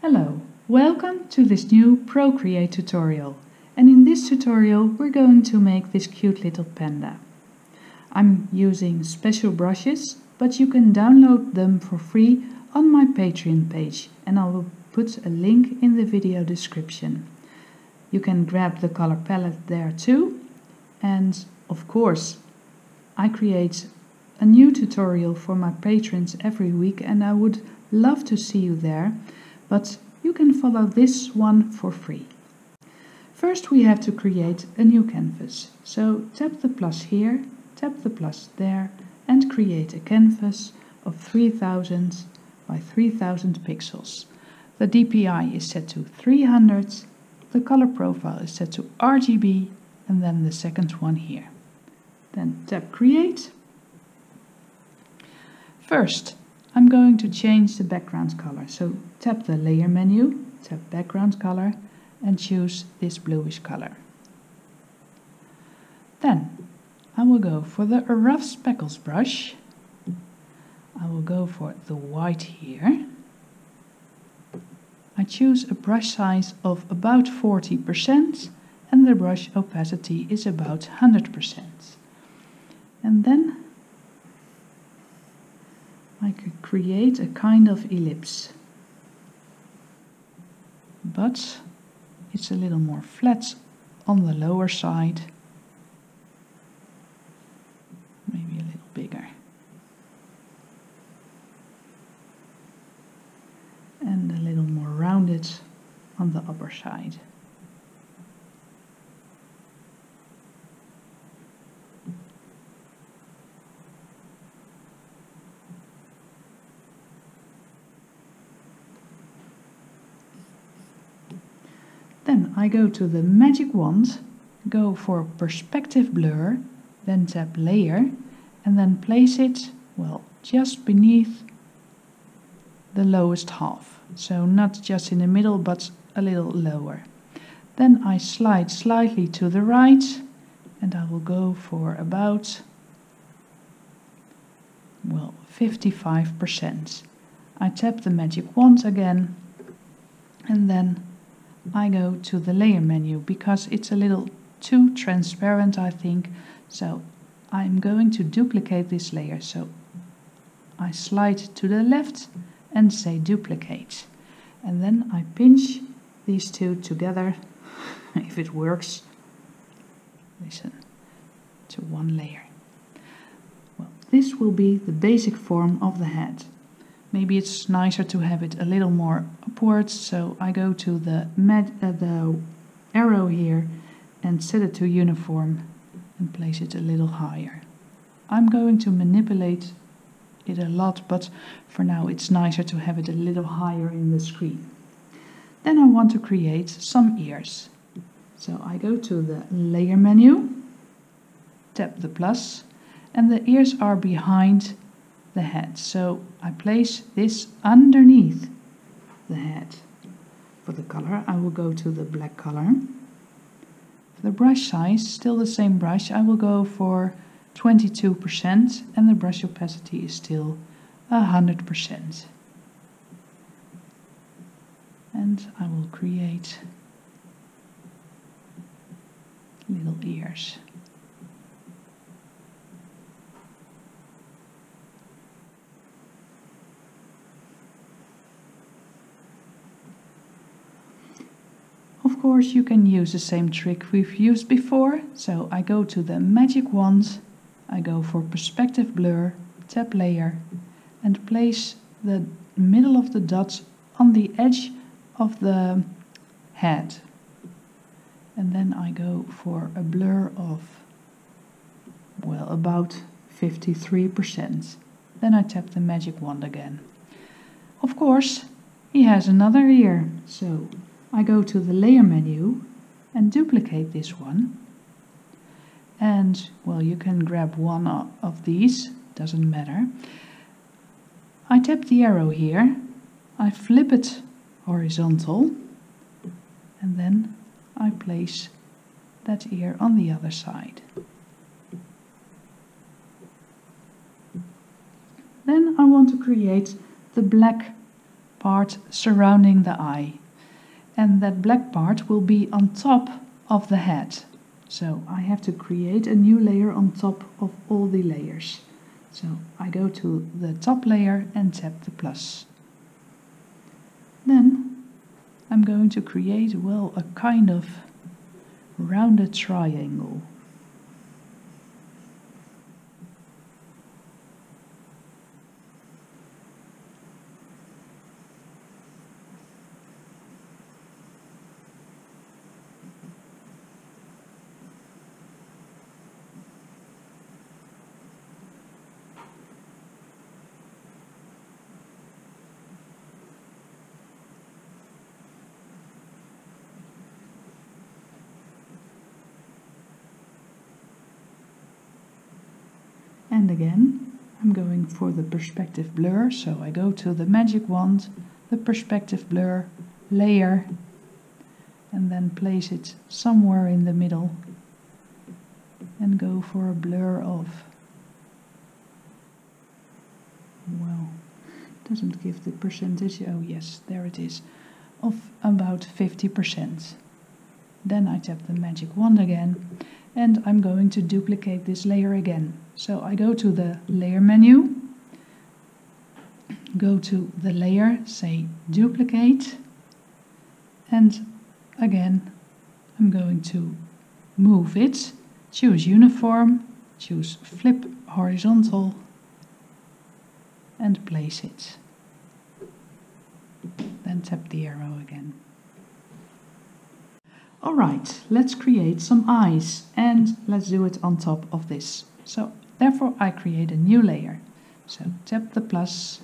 Hello, welcome to this new Procreate tutorial, and in this tutorial we're going to make this cute little panda. I'm using special brushes, but you can download them for free on my Patreon page, and I will put a link in the video description. You can grab the color palette there too, and of course I create a new tutorial for my patrons every week and I would love to see you there. But you can follow this one for free. First we have to create a new canvas. So tap the plus here, tap the plus there and create a canvas of 3000 by 3000 pixels. The DPI is set to 300, the color profile is set to RGB and then the second one here. Then tap create. First I'm going to change the background color, so tap the layer menu, tap background color and choose this bluish color. Then I will go for the rough speckles brush. I will go for the white here. I choose a brush size of about 40% and the brush opacity is about 100%. And then I could create a kind of ellipse, but it's a little more flat on the lower side, maybe a little bigger, and a little more rounded on the upper side. Then I go to the magic wand, go for perspective blur, then tap layer and then place it, well, just beneath the lowest half. So not just in the middle but a little lower. Then I slide slightly to the right and I will go for about, well, 55%. I tap the magic wand again and then I go to the layer menu because it's a little too transparent, I think, so I'm going to duplicate this layer. So I slide to the left and say duplicate, and then I pinch these two together if it works, listen, to one layer. Well, this will be the basic form of the head. Maybe it's nicer to have it a little more upwards, so I go to the arrow here and set it to uniform and place it a little higher. I'm going to manipulate it a lot, but for now it's nicer to have it a little higher in the screen. Then I want to create some ears. So I go to the layer menu, tap the plus, and the ears are behind the head, so I place this underneath the head. For the color I will go to the black color. For the brush size, still the same brush, I will go for 22% and the brush opacity is still 100%. And I will create little ears. Of course you can use the same trick we've used before, so I go to the magic wand, I go for perspective blur, tap layer and place the middle of the dots on the edge of the head. And then I go for a blur of, well, about 53%. Then I tap the magic wand again. Of course, he has another ear, so I go to the layer menu and duplicate this one. And, well, you can grab one of these, doesn't matter. I tap the arrow here, I flip it horizontal, and then I place that ear on the other side. Then I want to create the black part surrounding the eye. And that black part will be on top of the head. So I have to create a new layer on top of all the layers. So I go to the top layer and tap the plus. Then I'm going to create, well, a kind of rounded triangle. And again, I'm going for the perspective blur, so I go to the magic wand, the perspective blur, layer, and then place it somewhere in the middle and go for a blur of, well, it doesn't give the percentage, oh yes, there it is, of about 50%. Then I tap the magic wand again, and I'm going to duplicate this layer again. So I go to the layer menu, go to the layer, say duplicate, and again I'm going to move it, choose uniform, choose flip horizontal, and place it. Then tap the arrow again. Alright, let's create some eyes, and let's do it on top of this. So therefore I create a new layer. So tap the plus,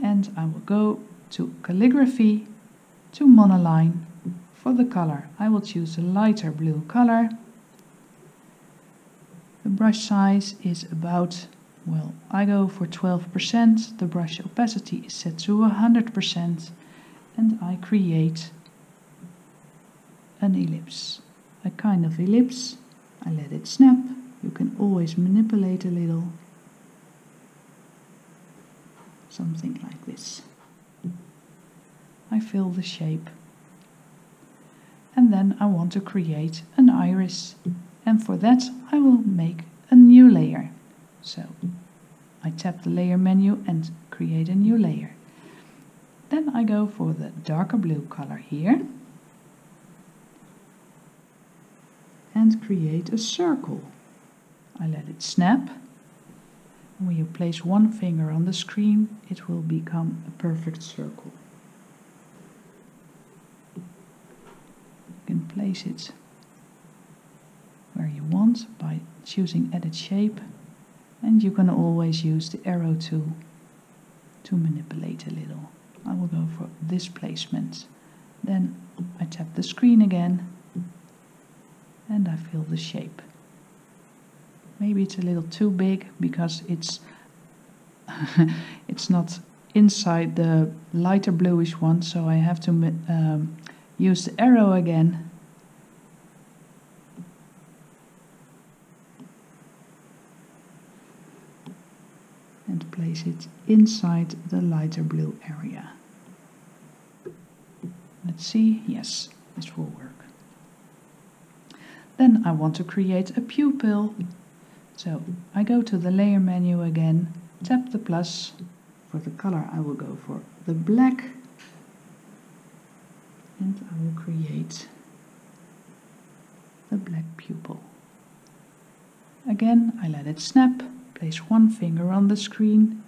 and I will go to calligraphy, to monoline. For the color I will choose a lighter blue color. The brush size is about, well, I go for 12%, the brush opacity is set to 100%, and I create an ellipse, a kind of ellipse. I let it snap. You can always manipulate a little, something like this. I fill the shape, and then I want to create an iris, and for that I will make a new layer. So I tap the layer menu and create a new layer. Then I go for the darker blue color here and create a circle. I let it snap. When you place one finger on the screen, it will become a perfect circle. You can place it where you want by choosing edit shape, and you can always use the arrow tool to manipulate a little. I will go for this placement. Then I tap the screen again and I fill the shape. Maybe it's a little too big because it's it's not inside the lighter bluish one, so I have to use the arrow again. And place it inside the lighter blue area. Let's see, yes, this will work. Then I want to create a pupil. So I go to the layer menu again, tap the plus. For the color I will go for the black, and I will create the black pupil. Again I let it snap, place one finger on the screen,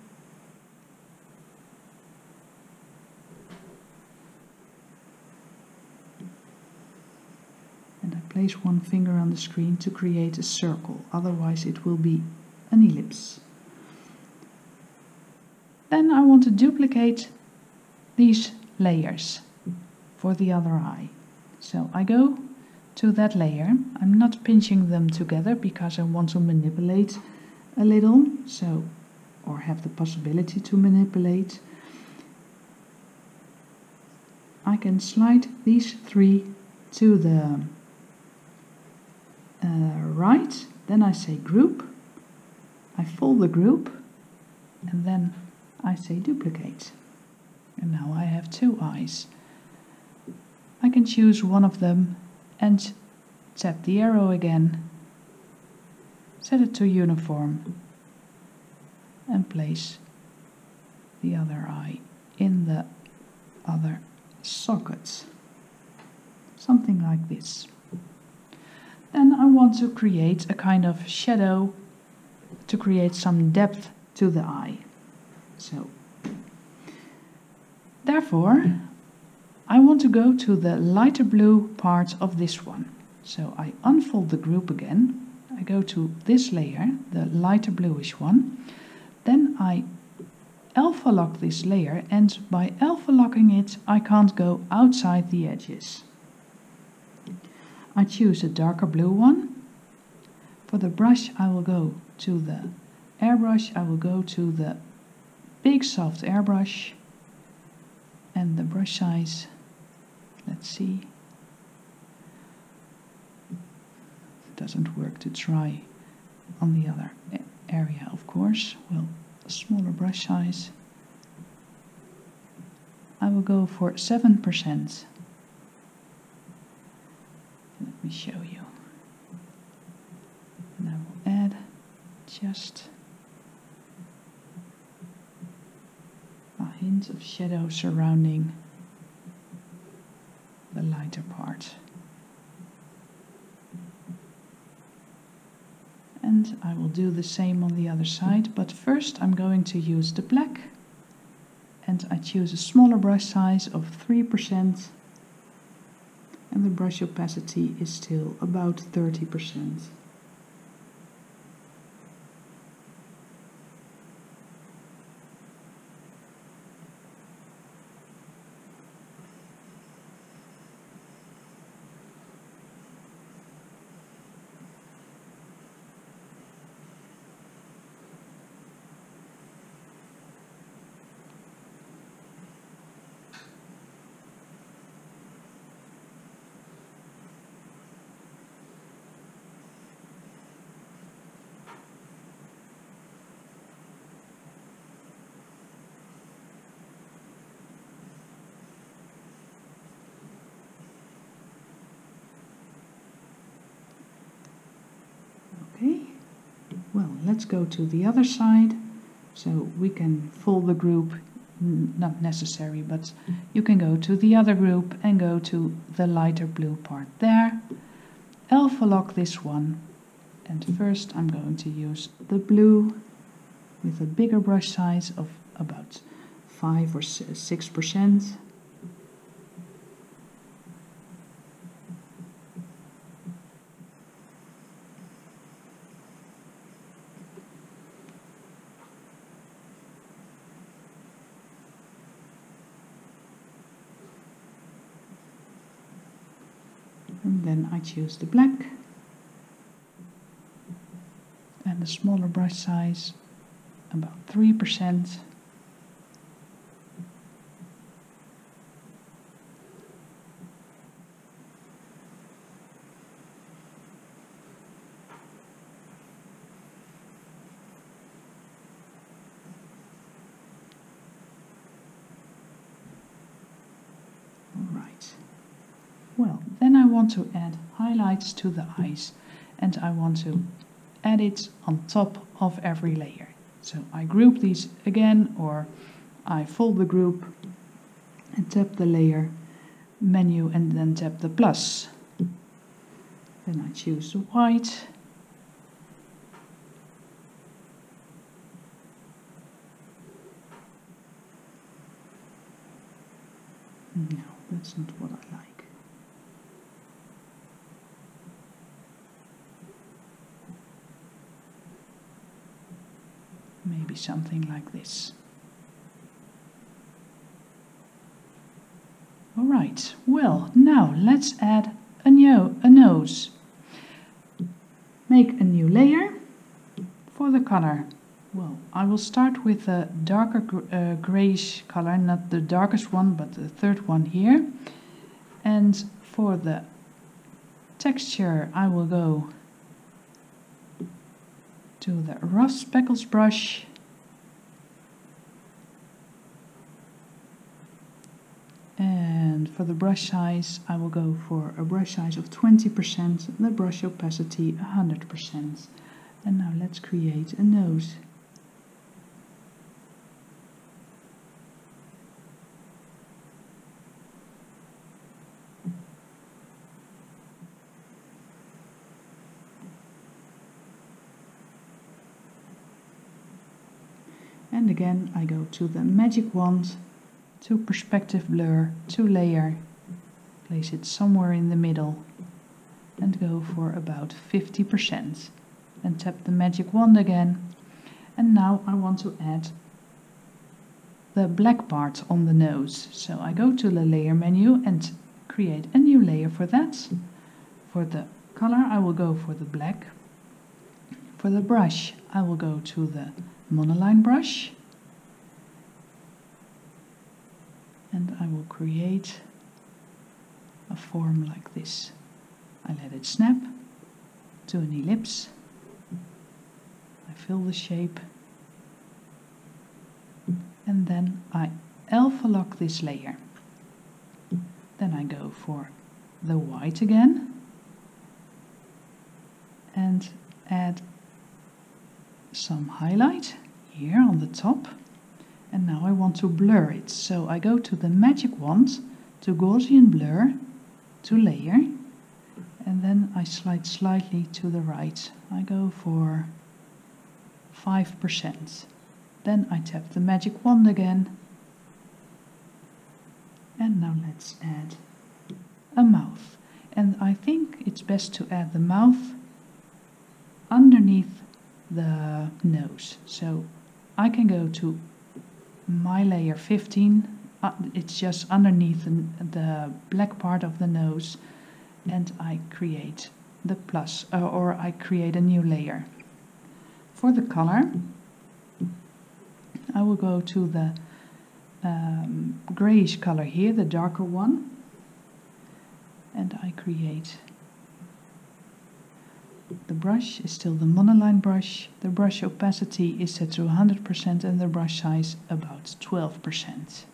and I place one finger on the screen to create a circle, otherwise it will be an ellipse. Then I want to duplicate these layers for the other eye. So I go to that layer. I'm not pinching them together because I want to manipulate a little, so, or have the possibility to manipulate. I can slide these three to the right, then I say group, I fold the group, and then I say duplicate. And now I have two eyes. I can choose one of them and tap the arrow again, set it to uniform, and place the other eye in the other socket. Something like this. Then I want to create a kind of shadow to create some depth to the eye. So, therefore, I want to go to the lighter blue part of this one. So I unfold the group again. I go to this layer, the lighter bluish one. Then I alpha lock this layer, and by alpha locking it, I can't go outside the edges. I choose a darker blue one. For the brush, I will go to the airbrush. I will go to the big soft airbrush, and the brush size, let's see, it doesn't work to try on the other area, of course. Well, a smaller brush size. I will go for 7%. Let me show you. And I will add just a hint of shadow surrounding the lighter part. And I will do the same on the other side, but first I'm going to use the black, and I choose a smaller brush size of 3%, and the brush opacity is still about 30%. Okay, well, let's go to the other side. So we can fold the group, not necessary, but you can go to the other group and go to the lighter blue part there. Alpha lock this one, and first I'm going to use the blue with a bigger brush size of about 5 or 6%. And then I choose the black and a smaller brush size, about 3%. Well, then I want to add highlights to the eyes, and I want to add it on top of every layer. So I group these again, or I fold the group and tap the layer menu and then tap the plus. Then I choose the white. No, that's not what I like. Maybe something like this. Alright, well, now let's add a nose. Make a new layer for the color. Well, I will start with a darker grayish color, not the darkest one, but the third one here. And for the texture, I will go to the rough speckles brush And for the brush size, I will go for a brush size of 20%, the brush opacity 100%. And now let's create a nose. And again I go to the magic wand, to perspective blur, to layer, place it somewhere in the middle and go for about 50%. And tap the magic wand again. And now I want to add the black part on the nose. So I go to the layer menu and create a new layer for that. For the color I will go for the black. For the brush I will go to the monoline brush and I will create a form like this. I let it snap to an ellipse. I fill the shape and then I alpha lock this layer. Then I go for the white again and add some highlight here on the top, and now I want to blur it, so I go to the magic wand, to Gaussian blur, to layer, and then I slide slightly to the right. I go for 5%. Then I tap the magic wand again, and now let's add a mouth. And I think it's best to add the mouth underneath the nose. So I can go to my layer 15, it's just underneath the black part of the nose, and I create the plus, or I create a new layer. For the color, I will go to the grayish color here, the darker one, and I create. The brush is still the monoline brush, the brush opacity is set to 100% and the brush size about 12%.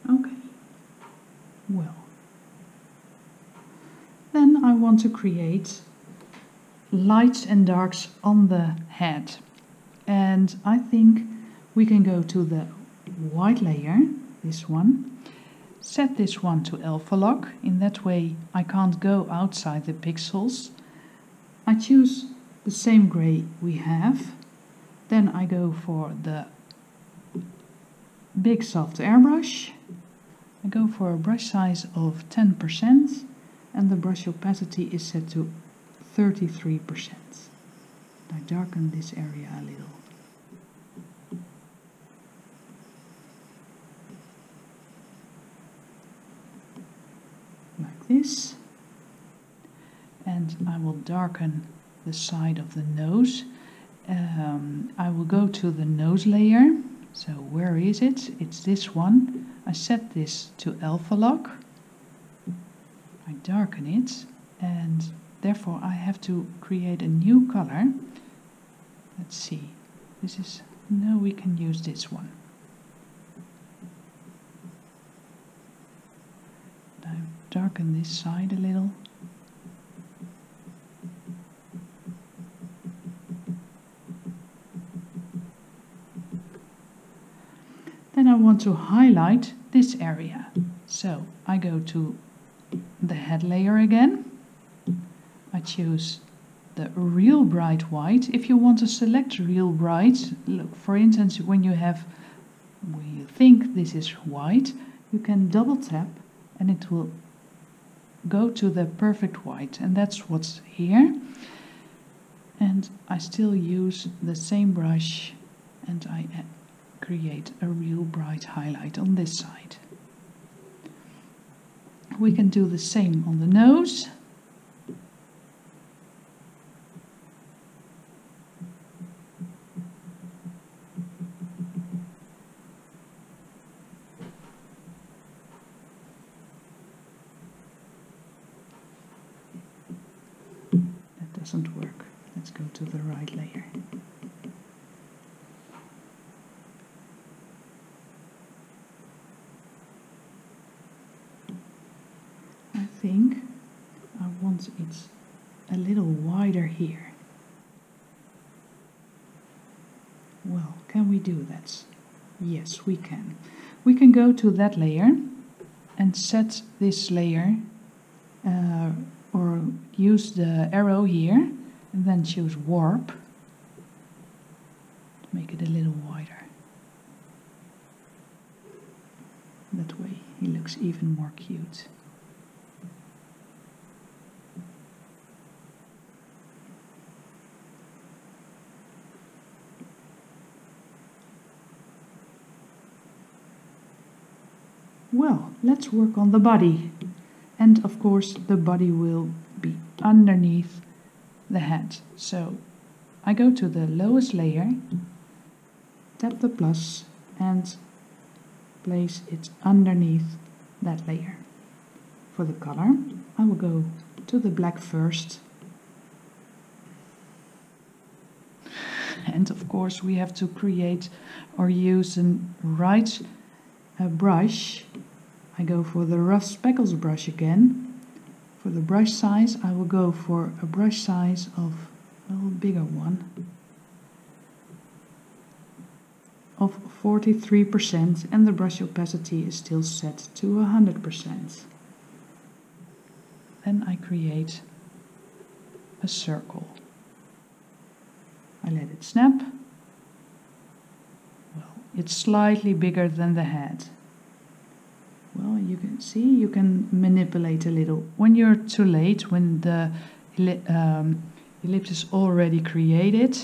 Okay, well, then I want to create lights and darks on the head, and I think we can go to the white layer, this one, set this one to alpha lock, in that way I can't go outside the pixels. I choose the same gray we have, then I go for the big soft airbrush. I go for a brush size of 10% and the brush opacity is set to 33%. I darken this area a little. Like this. And I will darken the side of the nose. I will go to the nose layer. So where is it? It's this one. I set this to alpha lock. I darken it and therefore I have to create a new color. Let's see. This is, no, we can use this one. I darken this side a little. Then I want to highlight this area. So I go to the head layer again. I choose the real bright white. If you want to select real bright, look, for instance, when you think this is white, you can double tap and it will go to the perfect white, and that's what's here. And I still use the same brush and I create a real bright highlight on this side. We can do the same on the nose. doesn't work. Let's go to the right layer. I think I want it a little wider here. Well, can we do that? Yes, we can. We can go to that layer and set this layer or use the arrow here and then choose warp to make it a little wider. That way he looks even more cute. Well, let's work on the body. And of course the body will be underneath the head. So I go to the lowest layer, tap the plus and place it underneath that layer. For the color, I will go to the black first. And of course we have to create or use a right brush. I go for the rough speckles brush again. For the brush size, I will go for a brush size of a little bigger one of 43%, and the brush opacity is still set to 100%. Then I create a circle. I let it snap. Well, it's slightly bigger than the head. Well, you can see, you can manipulate a little. When you're too late, when the ellipse is already created,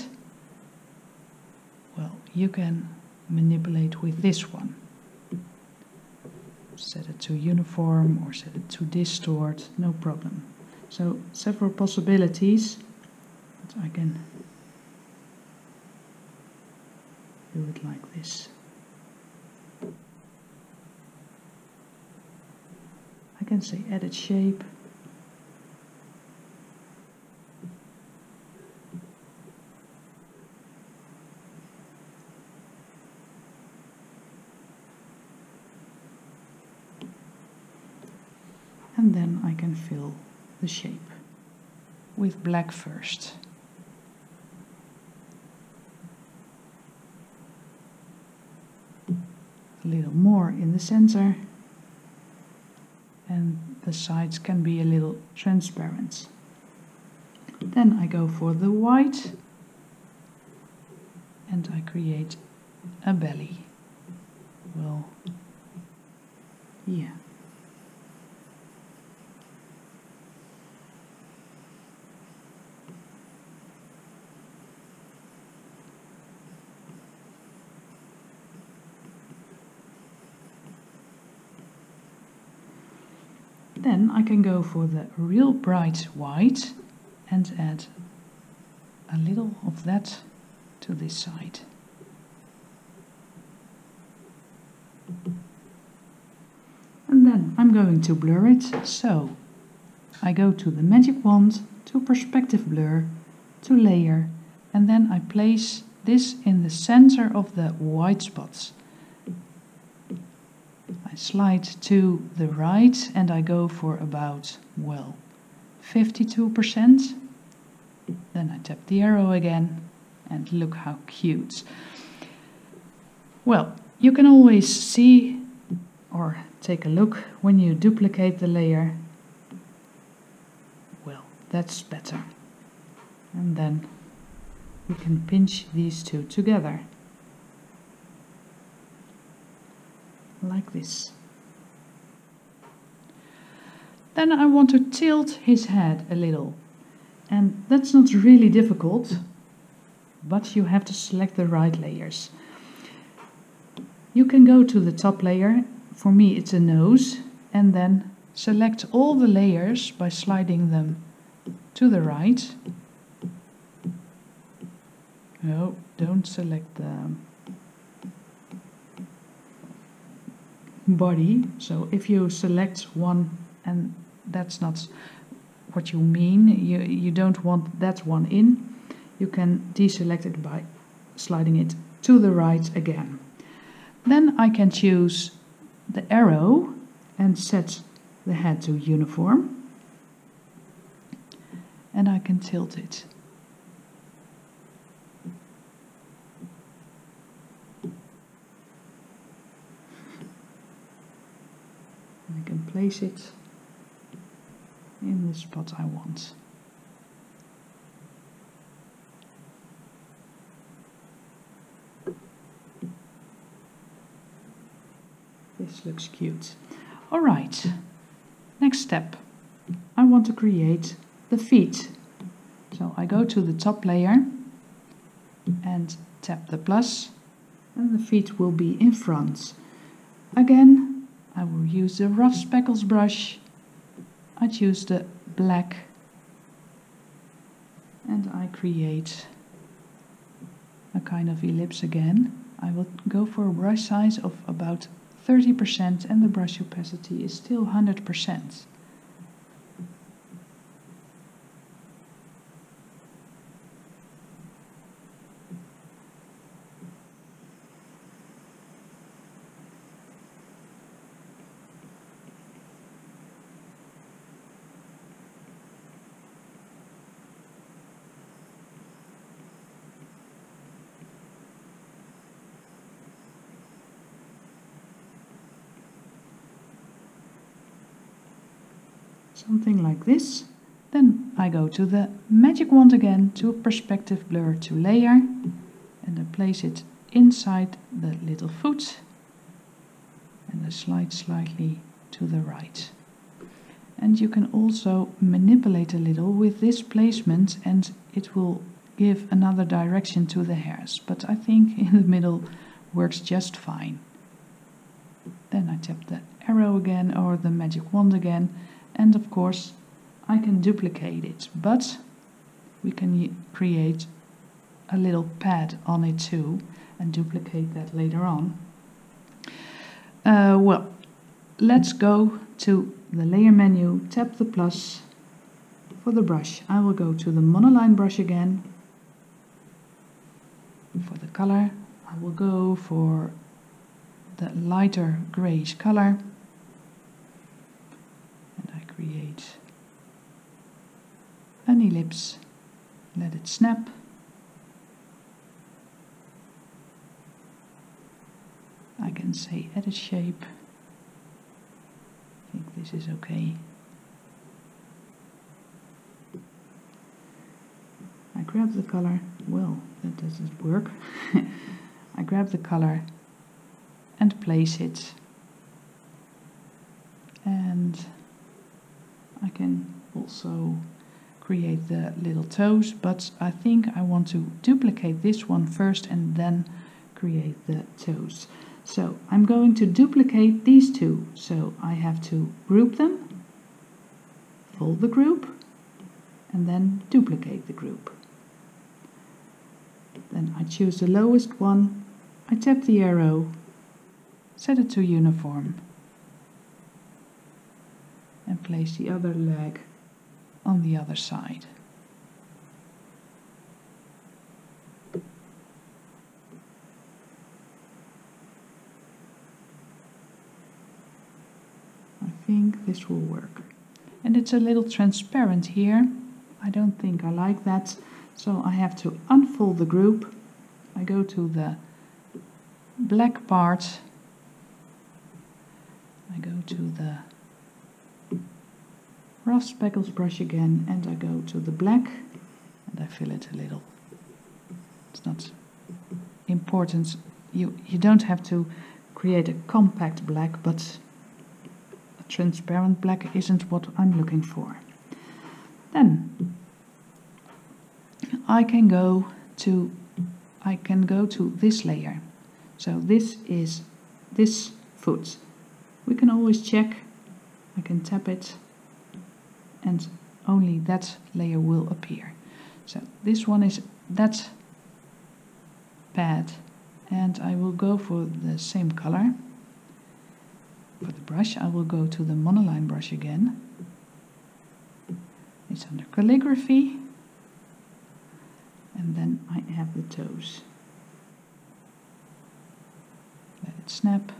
well, you can manipulate with this one. Set it to uniform or set it to distort, no problem. So, several possibilities, but I can do it like this. I can say edit shape. And then I can fill the shape with black first. A little more in the center. And the sides can be a little transparent. Then I go for the white and I create a belly. Well, yeah. Then I can go for the real bright white and add a little of that to this side. And then I'm going to blur it, so I go to the magic wand, to perspective blur, to layer, and then I place this in the center of the white spots. I slide to the right and I go for about, well, 52%. Then I tap the arrow again and look how cute. Well, you can always see or take a look when you duplicate the layer. Well, that's better. And then we can pinch these two together. Like this. Then I want to tilt his head a little. And that's not really difficult, but you have to select the right layers. You can go to the top layer, for me it's a nose, and then select all the layers by sliding them to the right. No, don't select the body. So if you select one and that's not what you mean. You don't want that one in. You can deselect it by sliding it to the right again. Then I can choose the arrow and set the head to uniform. And I can tilt it. I can place it in the spot I want. This looks cute. Alright, next step. I want to create the feet. So I go to the top layer and tap the plus, and the feet will be in front. Again, I will use the rough speckles brush. I choose the black and I create a kind of ellipse again. I will go for a brush size of about 30% and the brush opacity is still 100%. Something like this. Then I go to the magic wand again, to perspective blur to layer, and I place it inside the little foot and I slide slightly to the right. And you can also manipulate a little with this placement and it will give another direction to the hairs, but I think in the middle works just fine. Then I tap the arrow again or the magic wand again. And of course, I can duplicate it, but we can create a little pad on it too and duplicate that later on. Well, let's go to the layer menu, tap the plus. For the brush, I will go to the monoline brush again. For the color, I will go for the lighter grayish color. Create an ellipse, let it snap. I can say edit shape. I think this is okay. I grab the color, well, that doesn't work. I grab the color and place it, and I can also create the little toes, but I think I want to duplicate this one first and then create the toes. So I'm going to duplicate these two. So I have to group them, fold the group, and then duplicate the group. Then I choose the lowest one, I tap the arrow, set it to uniform, and place the other leg on the other side. I think this will work. And it's a little transparent here. I don't think I like that, so I have to unfold the group. I go to the black part. I go to the rough speckles brush again and I go to the black and I fill it a little. It's not important. You don't have to create a compact black, but a transparent black isn't what I'm looking for. Then I can go to this layer. So this is this foot. We can always check. I can tap it and only that layer will appear. So this one is that pad and I will go for the same color. For the brush I will go to the monoline brush again. It's under calligraphy. And then I add the toes. Let it snap.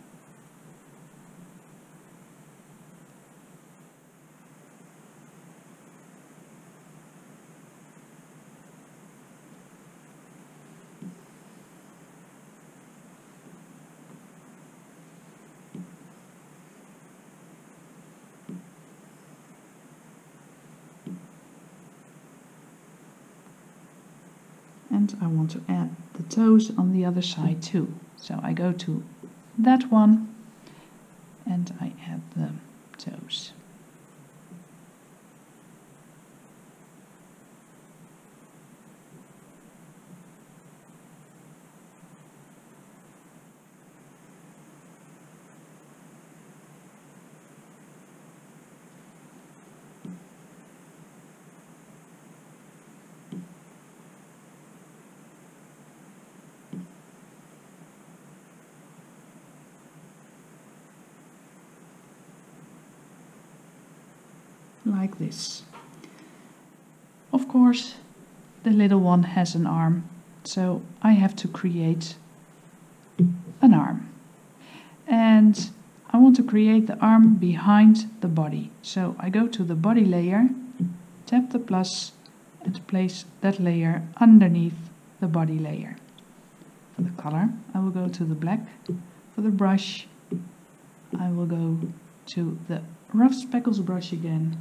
And I want to add the toes on the other side too. So I go to that one and I add the toes. Like this. Of course, the little one has an arm, so I have to create an arm. And I want to create the arm behind the body. So I go to the body layer, tap the plus, and place that layer underneath the body layer. For the color, I will go to the black. For the brush, I will go to the rough speckles brush again.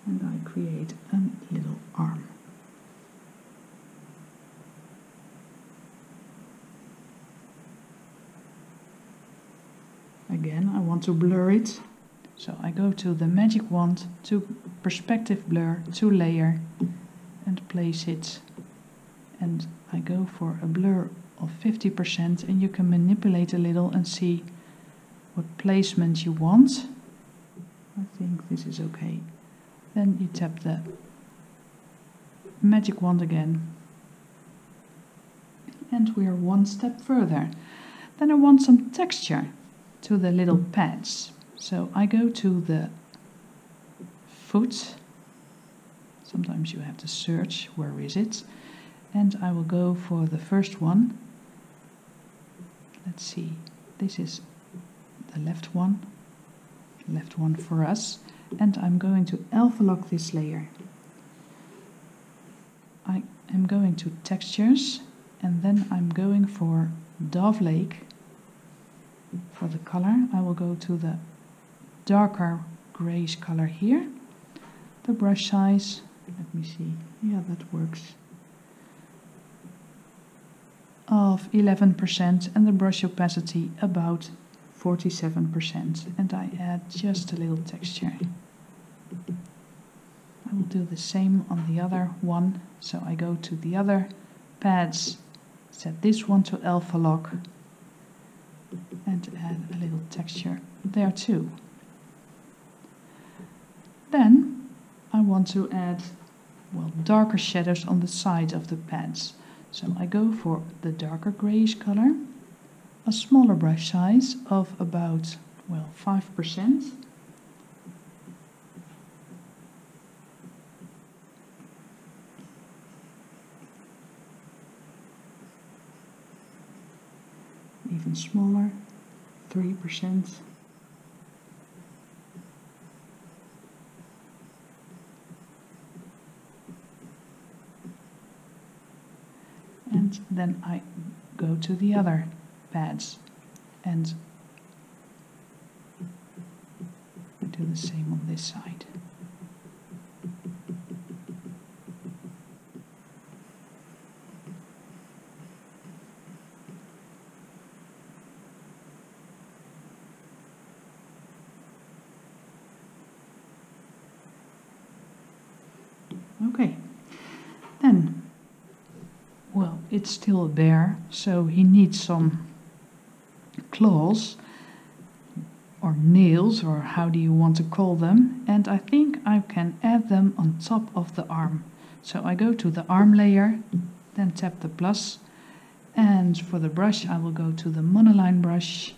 And I create a little arm. Again, I want to blur it. So I go to the magic wand, to perspective blur, to layer, and place it. And I go for a blur of 50%, and you can manipulate a little and see what placement you want. I think this is okay. Then you tap the magic wand again. And we are one step further. Then I want some texture to the little pads. So I go to the foot. Sometimes you have to search, where is it? And I will go for the first one. Let's see, this is the left one for us. And I'm going to alpha lock this layer. I am going to textures, and then I'm going for Dove Lake. For the color, I will go to the darker grayish color here. The brush size, let me see, yeah, that works, of 11%, and the brush opacity about 47%, and I add just a little texture. I will do the same on the other one, so I go to the other pads, set this one to alpha lock, and add a little texture there too. Then I want to add, well, darker shadows on the sides of the pads. So I go for the darker grayish color, a smaller brush size of about, well, 5%. Even smaller, 3%. And then I go to the other pads and I do the same on this side. Okay, then, well, it's still a bear, so he needs some claws or nails, or how do you want to call them, and I think I can add them on top of the arm. So I go to the arm layer, then tap the plus, And for the brush, I will go to the monoline brush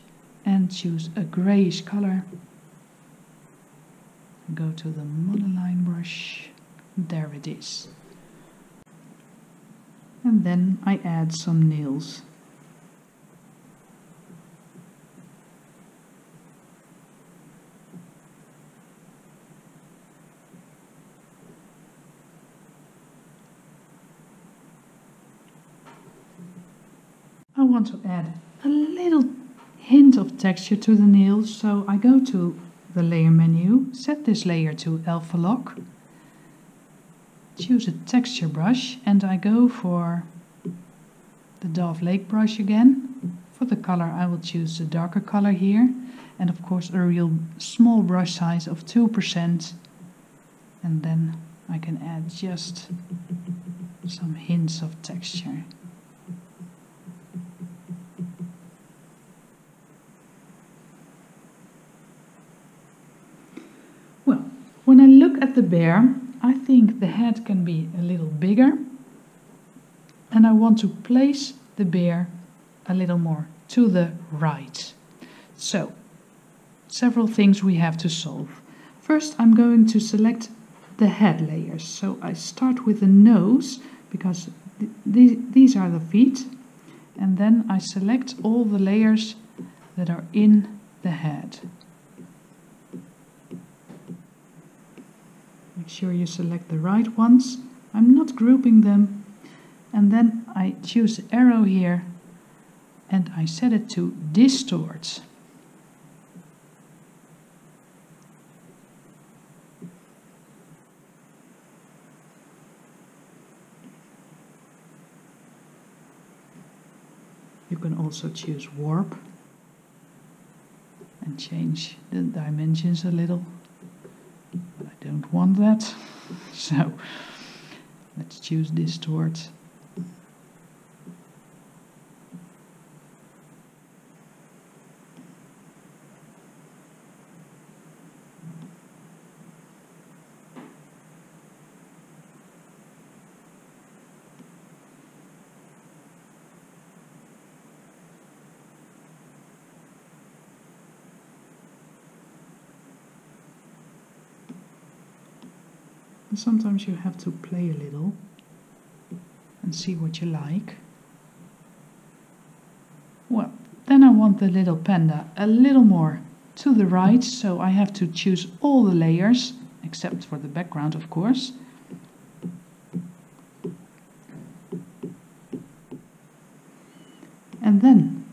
and choose a grayish color. Go to the monoline brush. There it is. And then I add some nails. I want to add a little hint of texture to the nails, so I go to the layer menu, set this layer to Alpha Lock, choose a texture brush, and I go for the Dove Lake brush again. For the color I will choose the darker color here, and of course a real small brush size of 2%, and then I can add just some hints of texture. Well, when I look at the bear, I think the head can be a little bigger, and I want to place the bear a little more to the right. So, several things we have to solve. First, I'm going to select the head layers. So I start with the nose, because these are the feet, and then I select all the layers that are in the head. Make sure you select the right ones. I'm not grouping them. And then I choose the arrow here and I set it to distort. You can also choose warp and change the dimensions a little. But I don't want that. So let's choose distort. Sometimes you have to play a little and see what you like. Well, then I want the little panda a little more to the right, so I have to choose all the layers, except for the background, of course. And then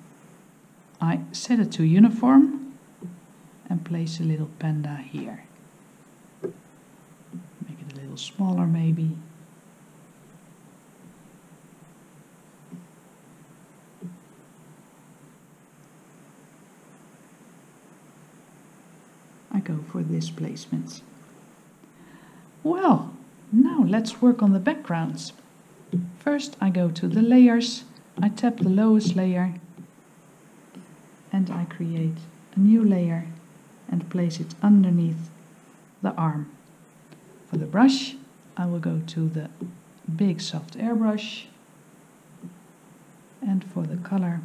I set it to uniform and place a little panda here. Smaller maybe. I go for this placement. Well, now let's work on the backgrounds. First I go to the layers, I tap the lowest layer and I create a new layer and place it underneath the arm. For the brush, I will go to the big soft airbrush, and for the color,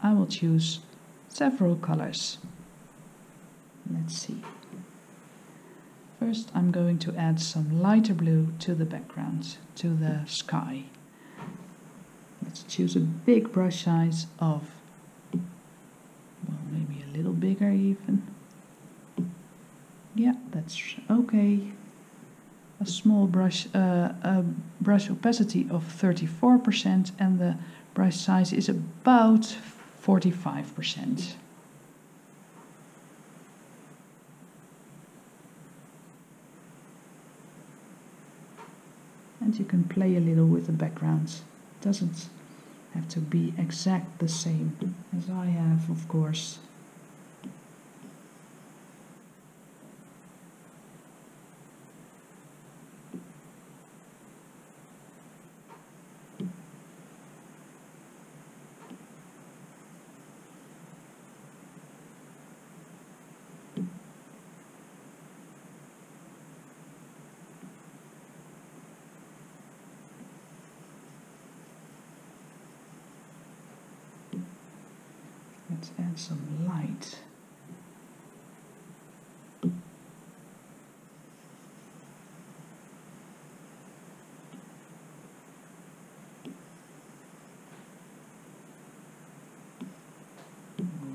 I will choose several colors. Let's see. First, I'm going to add some lighter blue to the background, to the sky. Let's choose a big brush size of, well, maybe a little bigger even. Yeah, that's okay. A small brush, brush opacity of 34%, and the brush size is about 45%. And you can play a little with the backgrounds. It doesn't have to be exact the same as I have, of course. Let's add some light.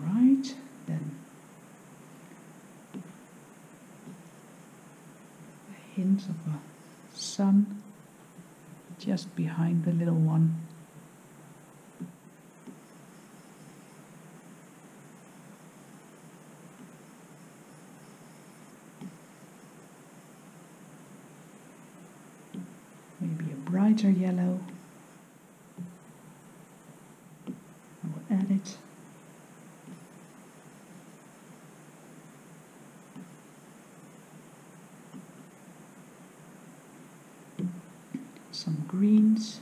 Right, then a hint of a sun just behind the little one. Maybe a brighter yellow. I will add it. Some greens.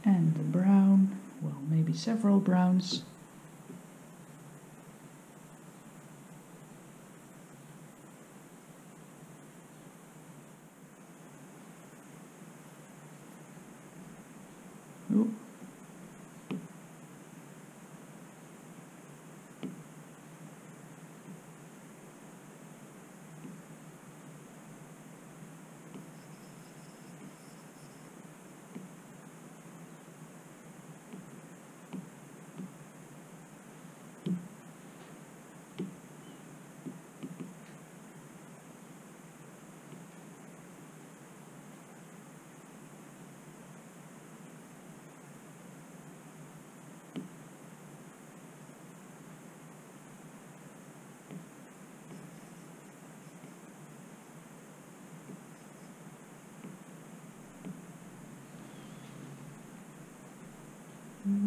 And the brown, well, maybe several browns. Ooh.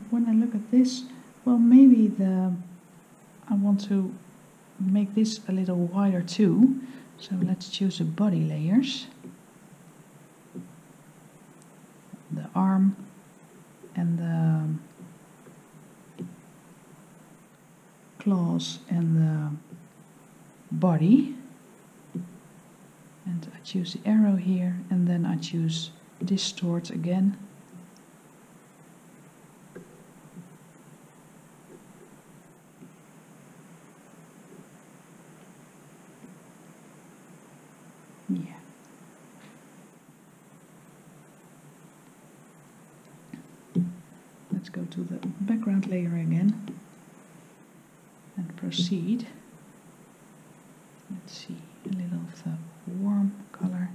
When I look at this, well, maybe I want to make this a little wider too. So let's choose the body layers. The arm and the claws and the body. And I choose the arrow here, and then I choose distort again. Yeah. Let's go to the background layer again and proceed. Let's see, a little of the warm color.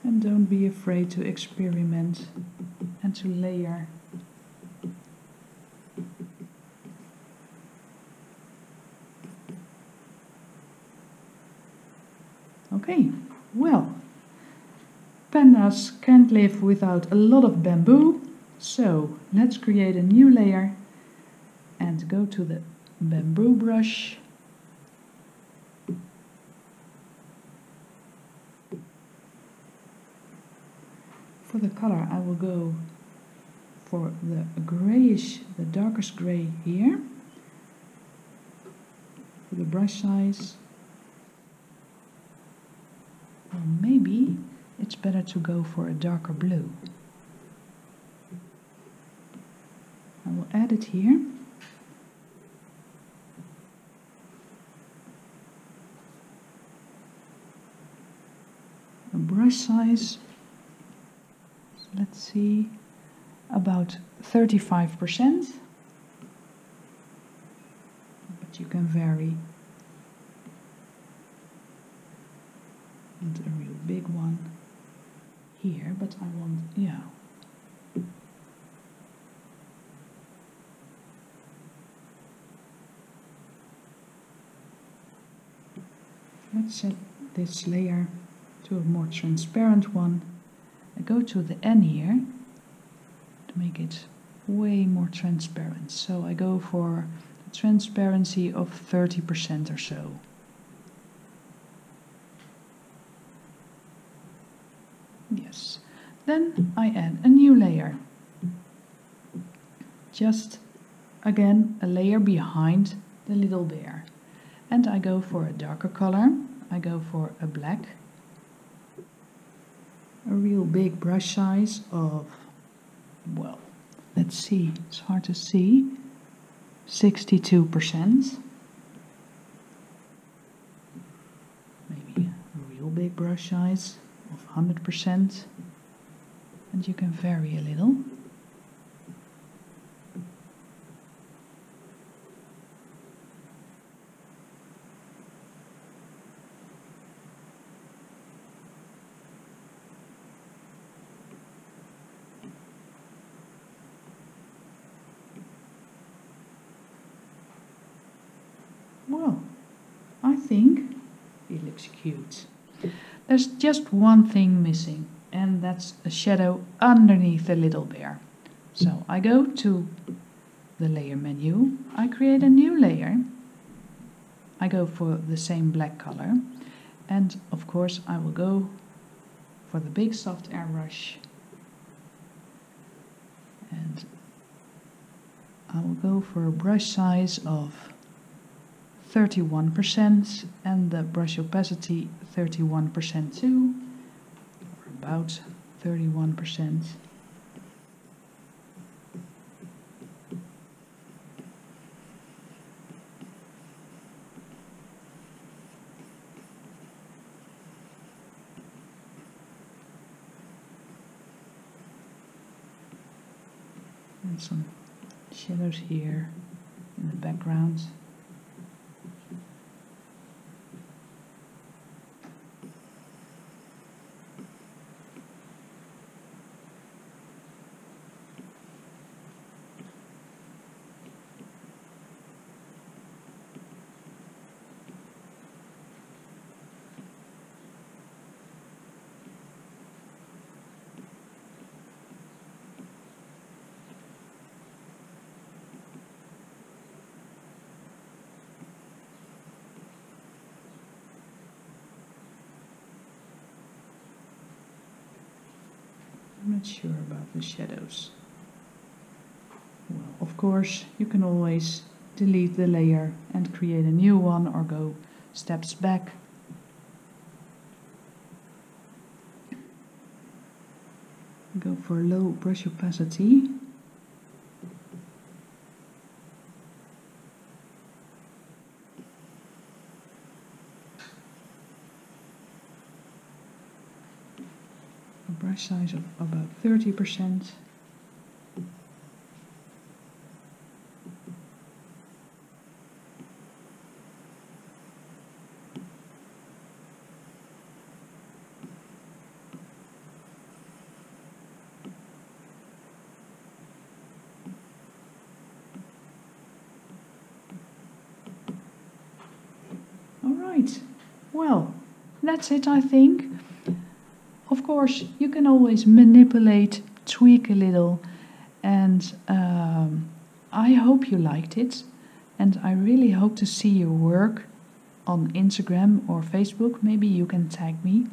And don't be afraid to experiment and to layer. Okay, well, pandas can't live without a lot of bamboo, so let's create a new layer and go to the bamboo brush. For the color, I will go for the grayish, the darkest gray here. For the brush size, well, maybe it's better to go for a darker blue. I will add it here. A brush size, let's see, about 35%, but you can vary. And a real big one here, but I want, yeah. Let's set this layer to a more transparent one. I go to the N here to make it way more transparent. So I go for a transparency of 30% or so. Yes. Then I add a new layer. Just again a layer behind the little bear. And I go for a darker color. I go for a black. A real big brush size of, well, let's see, it's hard to see, 62%. Maybe a real big brush size of 100%. And you can vary a little. Well, I think it looks cute. There's just one thing missing, and that's a shadow underneath the little bear. So I go to the layer menu, I create a new layer, I go for the same black color, and of course I will go for the big soft airbrush, and I will go for a brush size of 31% and the brush opacity 31% too, or about 31%. And some shadows here in the background. I'm not sure about the shadows. Well, of course, you can always delete the layer and create a new one or go steps back. Go for low brush opacity. A brush size of about 30%. Alright, well, that's it, I think. Of course, you can always manipulate, tweak a little, and I hope you liked it. And I really hope to see your work on Instagram or Facebook. Maybe you can tag me.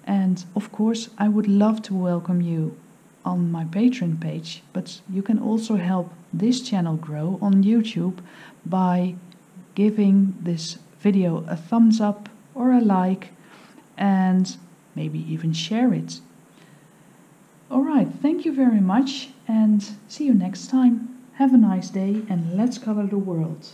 And of course, I would love to welcome you on my Patreon page, but you can also help this channel grow on YouTube by giving this video a thumbs up or a like, and maybe even share it. Alright, thank you very much and see you next time. Have a nice day and let's color the world.